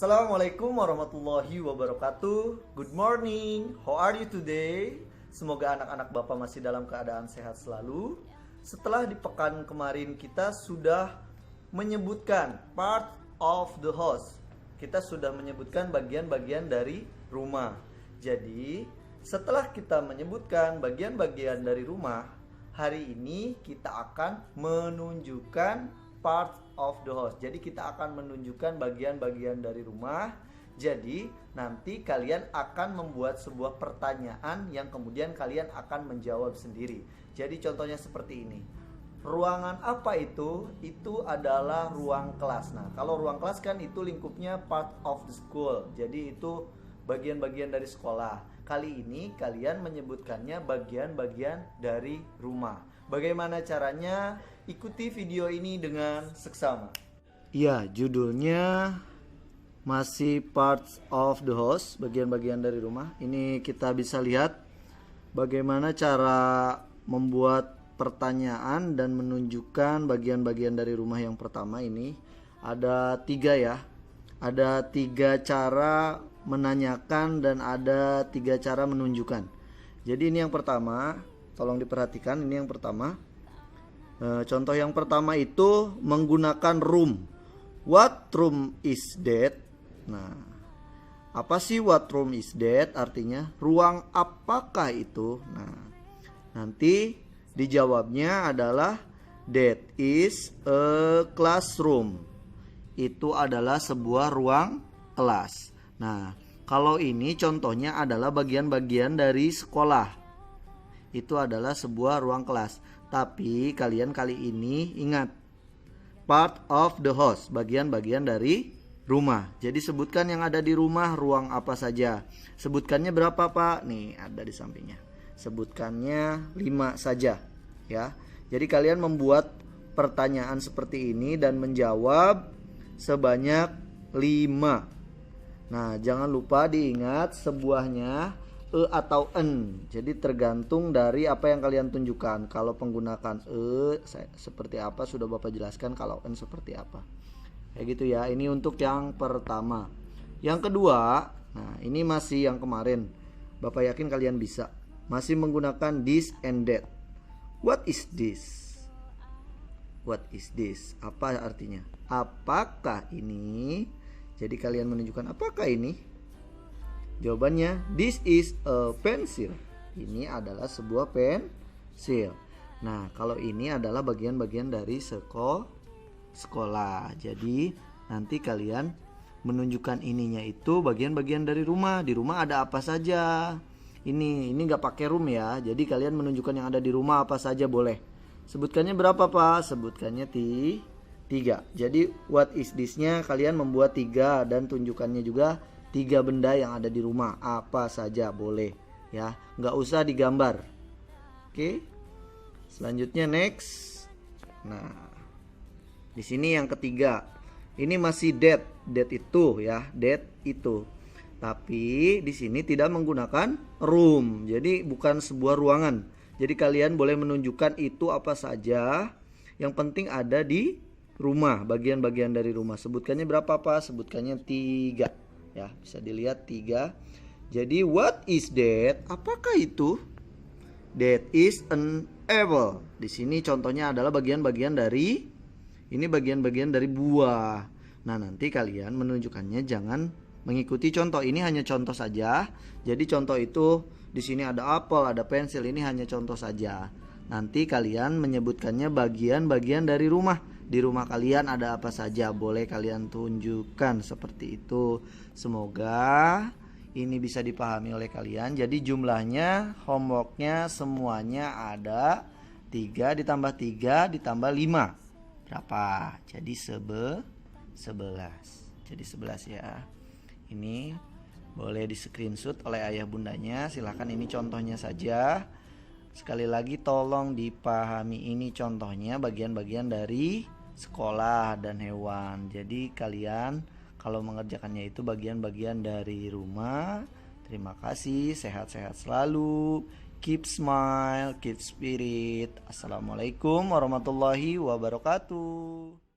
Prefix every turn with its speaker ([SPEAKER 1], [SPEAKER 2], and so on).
[SPEAKER 1] Assalamualaikum warahmatullahi wabarakatuh. Good morning. How are you today? Semoga anak-anak Bapak masih dalam keadaan sehat selalu. Setelah di pekan kemarin kita sudah menyebutkan part of the house. Kita sudah menyebutkan bagian-bagian dari rumah. Jadi, setelah kita menyebutkan bagian-bagian dari rumah, hari ini kita akan menunjukkan part of the house. Jadi kita akan menunjukkan bagian-bagian dari rumah. Jadi nanti kalian akan membuat sebuah pertanyaan yang kemudian kalian akan menjawab sendiri. Jadi contohnya seperti ini. Ruangan apa itu? Itu adalah ruang kelas. Nah, kalau ruang kelas kan itu lingkupnya part of the school. Jadi itu bagian-bagian dari sekolah. Kali ini kalian menyebutkannya bagian-bagian dari rumah. Bagaimana caranya? Ikuti video ini dengan seksama. Ya, judulnya masih parts of the house, bagian-bagian dari rumah. Ini kita bisa lihat bagaimana cara membuat pertanyaan dan menunjukkan bagian-bagian dari rumah. Yang pertama ini ada 3 ya. Ada 3 cara menanyakan dan ada 3 cara menunjukkan. Jadi ini yang pertama, tolong diperhatikan, ini yang pertama. Contoh yang pertama itu menggunakan room. What room is that? Nah, apa sih what room is that? Artinya ruang apakah itu? Nah, nanti dijawabnya adalah that is a classroom. Itu adalah sebuah ruang kelas. Nah, kalau ini contohnya adalah bagian-bagian dari sekolah. Itu adalah sebuah ruang kelas. Tapi kalian kali ini ingat, part of the house, bagian-bagian dari rumah. Jadi sebutkan yang ada di rumah, ruang apa saja. Sebutkannya berapa, Pak? Nih, ada di sampingnya. Sebutkannya 5 saja, ya. Jadi kalian membuat pertanyaan seperti ini dan menjawab sebanyak 5. Nah, jangan lupa diingat sebuahnya e atau en. Jadi tergantung dari apa yang kalian tunjukkan. Kalau menggunakan e seperti apa sudah Bapak jelaskan, kalau en seperti apa. Kayak gitu ya. Ini untuk yang pertama. Yang kedua, nah ini masih yang kemarin. Bapak yakin kalian bisa. Masih menggunakan this and that. What is this? What is this? Apa artinya? Apakah ini? Jadi kalian menunjukkan apakah ini? Jawabannya, this is a pencil. Ini adalah sebuah pensil. Nah, kalau ini adalah bagian-bagian dari sekolah. Jadi, nanti kalian menunjukkan ininya itu bagian-bagian dari rumah. Di rumah ada apa saja. Ini nggak pakai room ya. Jadi kalian menunjukkan yang ada di rumah apa saja boleh. Sebutkannya berapa, Pak? Sebutkannya 3. Jadi, what is this-nya kalian membuat 3 dan tunjukkannya juga 3 benda yang ada di rumah, apa saja boleh ya, nggak usah digambar. Oke, selanjutnya next. Nah, di sini yang ketiga, ini masih that itu ya, that itu. Tapi di sini tidak menggunakan room, jadi bukan sebuah ruangan. Jadi kalian boleh menunjukkan itu apa saja, yang penting ada di rumah, bagian-bagian dari rumah. Sebutkannya berapa, Pak? Sebutkannya 3. Ya, bisa dilihat 3. Jadi what is that? Apakah itu? That is an apple. Di sini contohnya adalah bagian-bagian dari buah. Nah, nanti kalian menunjukkannya jangan mengikuti contoh. Ini hanya contoh saja. Jadi contoh itu di sini ada apel, ada pensil. Ini hanya contoh saja. Nanti kalian menyebutkannya bagian-bagian dari rumah. Di rumah kalian ada apa saja, boleh kalian tunjukkan seperti itu. Semoga ini bisa dipahami oleh kalian. Jadi jumlahnya, homeworknya semuanya ada 3 ditambah 3 ditambah 5. Berapa? Jadi 11. Jadi 11 ya. Ini boleh di screenshot oleh ayah bundanya. Silahkan, ini contohnya saja. Sekali lagi tolong dipahami, ini contohnya bagian-bagian dari sekolah dan hewan. Jadi kalian kalau mengerjakannya itu bagian-bagian dari rumah. Terima kasih, sehat-sehat selalu. Keep smile, keep spirit. Assalamualaikum warahmatullahi wabarakatuh.